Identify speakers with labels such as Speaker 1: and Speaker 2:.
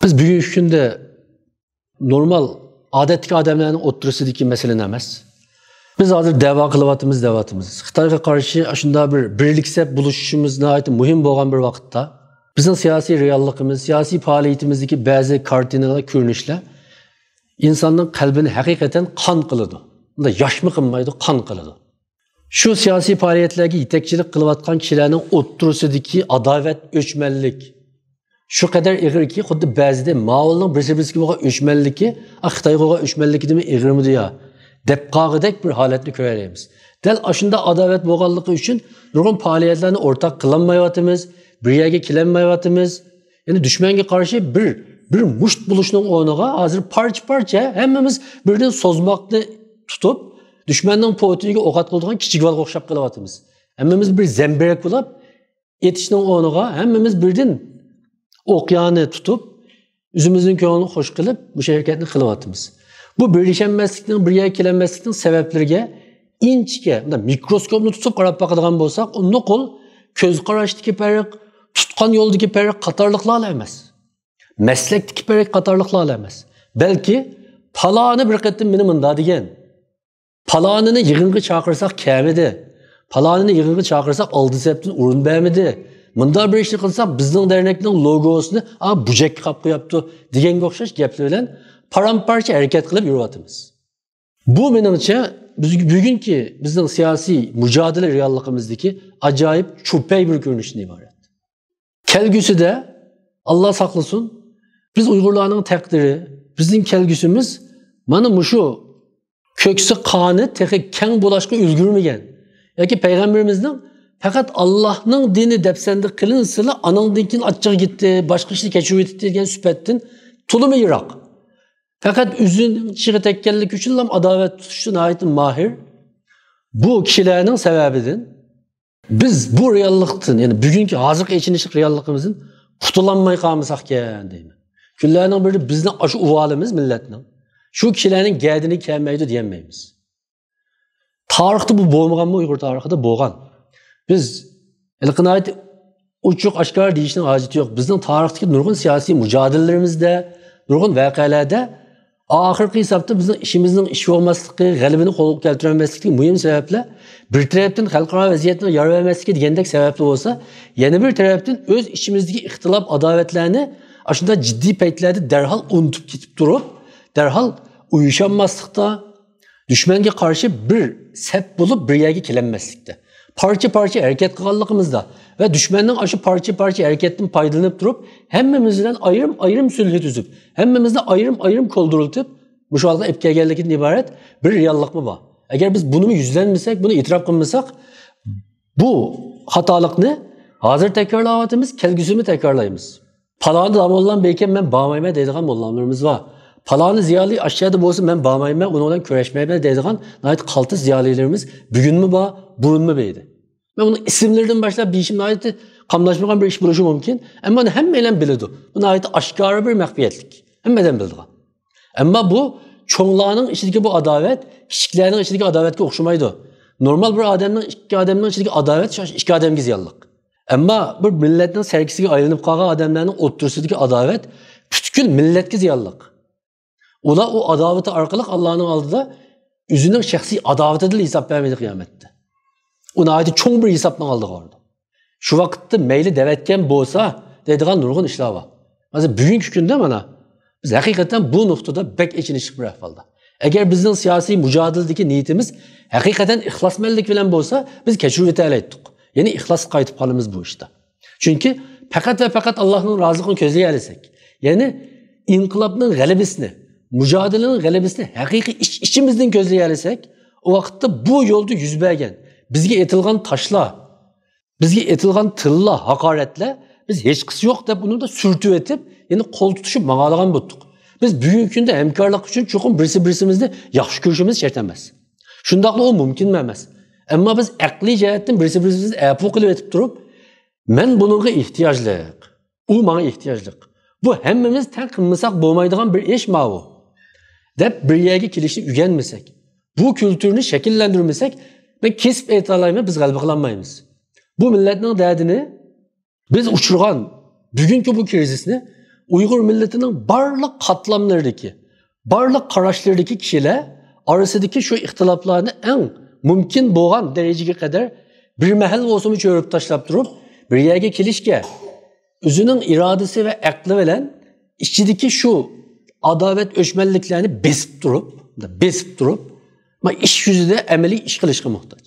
Speaker 1: Biz bugungi kunda normal odatdagi odamlarning o'tirisidagi masala emas. Biz hozir da'vo qilyapmiz. Xitoyga qarshi shunday bir birliksab buluşishimiz nihoyat muhim bo'lgan bir vaqtda bizning siyosiy realligimiz, siyosiy faoliyatimizdagi ba'zi kartinalar, ko'rinishlar insonning qalbini haqiqatan qon qiladi. Unda yoshmi qilmaydi, qon qiladi. Shu siyosiy faoliyatlarga yetakchilik qilayotgan kishilarning o'tirisidagi adovat, o'chmanlik shu qadar ig'irki, xuddi ba'zida Mao'ning birisi-birisiga bo'lgan o'chmanligi, Xitoyga bo'lgan o'chmanligidan ig'irmidi yo deb qog'idek bir holatni ko'ramiz. Dal ashunda adovat bo'lganligi uchun nurg'un faoliyatlarni o'rtaq qilolmayotimiz, bir yerga kelinmayotimiz. Ya'ni dushmanga qarshi bir musht bulishning o'rniga hozir parcha hammamiz birdan sozmoqni tutib, dushmanning po'tiga o'q atqilgan kichik valga o'xshab qolyapmiz. Hammamiz bir zambirak bo'lib, etishning o'rniga hammamiz birdan o'qyani tutib, o'zimizning ko'nglini xo'sh qilib, bu harakatni qilyapmiz. Bu birlashmaslikning, bir yerga kelinmaslikning sabablariga inchga, mikroskopni tutib qarab boqadigan bo'lsak, uni qo'l ko'z qarashdagi farq, tutgan yo'ldagi farq qatorliqlar emas. Maslakdagi farq qatorliqlar emas. Balki paloni bir qatim meni munda degan. Palonini yig'inga chaqirsak kamidi. Palonini yig'inga chaqirsak oldi septin o'rin bermidi. Munda bir ishni qilsak bizning dernekning logosini bujakka qilib qo'yapti deganga o'xshash gaplar bilan paramparcha harakat qilib yuryapmiz. Bu menimcha bugungi bizning siyosiy mujodala realligimizdagi ajoyib cho'pay bir ko'rinishdan iborat. Kelgusida Alloh saqlasin, biz Uyg'urlarning taqdiri, bizning kelgusimiz mana shu ko'ksi qoni texi keng bo'lashga ulgurmagan yoki payg'ambarimizning faqat Allohning dini depsendi qilinsila anandan keyin achchiq ketdi, boshqa ishni kechirib ketdi degan suhbatdan to'limi yiroq. Faqat o'zining chiqib tekkanlik uchun ham adovat tutishdan nihoyat mahir. Bu kishilarning sababidan biz bu reallikdan, ya'ni bugungi hozirgi ichinishlik realligimizdan qutulanmay qolmasak ekan deyman. Kunlarning biri bizning shu uvolimiz millatning shu kishilarning gadini kelmaydi demaymiz. Tarixda bu bo'lmaganmi? Uyg'ur tarixida bo'lgan. Biz ilqinayet uçuk aşkar deyişinin haceti yok. Bizden tarihteki nurgun siyasi mücadelelerimizde, nurgun vakalarda ahirki hesapta bizden işimizin işi olmaslığı, galibini kolup keltiremezliği mühim sebeple bir taraftan halkara vaziyetine yer vermezliği digendek sebeple olsa, yeni bir taraftan öz işimizdeki ihtilaf adavetlerini aslında ciddi peytlerde derhal unutup gidip durup, derhal uyuşanmazlıkta, düşmenge karşı bir sep bulup bir yerge kelenmezlikte. Parça hareket kılallıkımızda ve düşmanın aşı parça hareketten faydalanıp durup hemmimizden ayrım sülhü tüzüp hemmimizden ayrım koldurulup bu şu anda epkegellikin ibaret bir reallik mı var? Eğer biz bunu yüzlenmesek, bunu itiraf kılmasak bu hatalık ne? Hazır tekrarlavatımız, kelgüsümü tekrarlayımız. Palanı da olan belki ben bağmayma dediğim mollanlarımız var. Palanı ziyali aşağıda bolsa ben bağmayma, onu olan köreşmeye dediğim nahit kaltı ziyalilerimiz bugün mü var, burun mu beydi? Ben bunun isimlerden başlayıp bir işim nahit kamlaşmayan bir iş buluşu mümkün. Ama hemmeyle bilirdi. Bu nahit aşkarı bir mehbiyetlik. Hemmeden bildi. Ama bu çoğunluğunun içindeki bu adavet, küçüklerinin içindeki adavetki okşamaydı. Normal bir adamın, iki adamın içindeki adavet, iki adamki ziyallık. Ama bir milletin sergisiyle ayrılıp kalan adamların oturusundaki adavet, bütün milletki ziyallık. Ola o adaveti arkalık Allah'ın aldığı üzünün şahsi adaveti de hesap vermedi kıyamette. Ona ait çok bir hesapla aldık orada. Şu vakitte meyli devetken bolsa dediğin nurgun işler var. Mesela bugünkü günde bana biz hakikaten bu noktada bek içinişlik bir ahvalda. Eğer bizden siyasi mücadeledeki niyetimiz hakikaten ihlasmellik bilen bolsa biz keşrüveti ele ettik. Yani ihlas kayıtıp halimiz bu işte. Çünkü fakat ve fakat Allah'ın razılığını közleyelisek. Yani inkılapının galibisini, mücadelenin galibisini hakiki içimizden közleyelisek o vakitte bu yolda yüz bergen, bizge etilgan taşla, bizge etilgan tılla, hakaretle biz hiç kısı yok da bunu da sürtü etip yani kol tutuşup mağalagan bulduk. Biz bugünkü günde hemkarlık için çokum birisi-birisimizde yaxşı görüşümüz şertemez. Şundaqla o mümkün memez. Ama biz akli cihetten birisi-birisimizi əpu qilib etip durup men bununla ihtiyaclıq, o bana ihtiyaclıq. Bu hemmimiz tek kılmasak bolmaydıgan bir iş ma o. Dep bir yerge kilişini ügenmesek, bu kültürünü şekillendirmesek ben kesip etalayma biz galba kılanmayız. Bu milletinin derdini biz uçurgan bugünkü bu krizisini Uyghur milletinin barlık katlamlarındaki, barlık karaşlarındaki kişiler arasındaki şu ihtilaflarını en mümkün boğan dereceye kadar bir mahal olsun çörüp taşlap durup bir yerge kelişke özünün iradesi ve aklı bilen içindeki şu adavet öşmelliklerini besip durup ama iş yüzüde ameli iş kılışka muhtaç.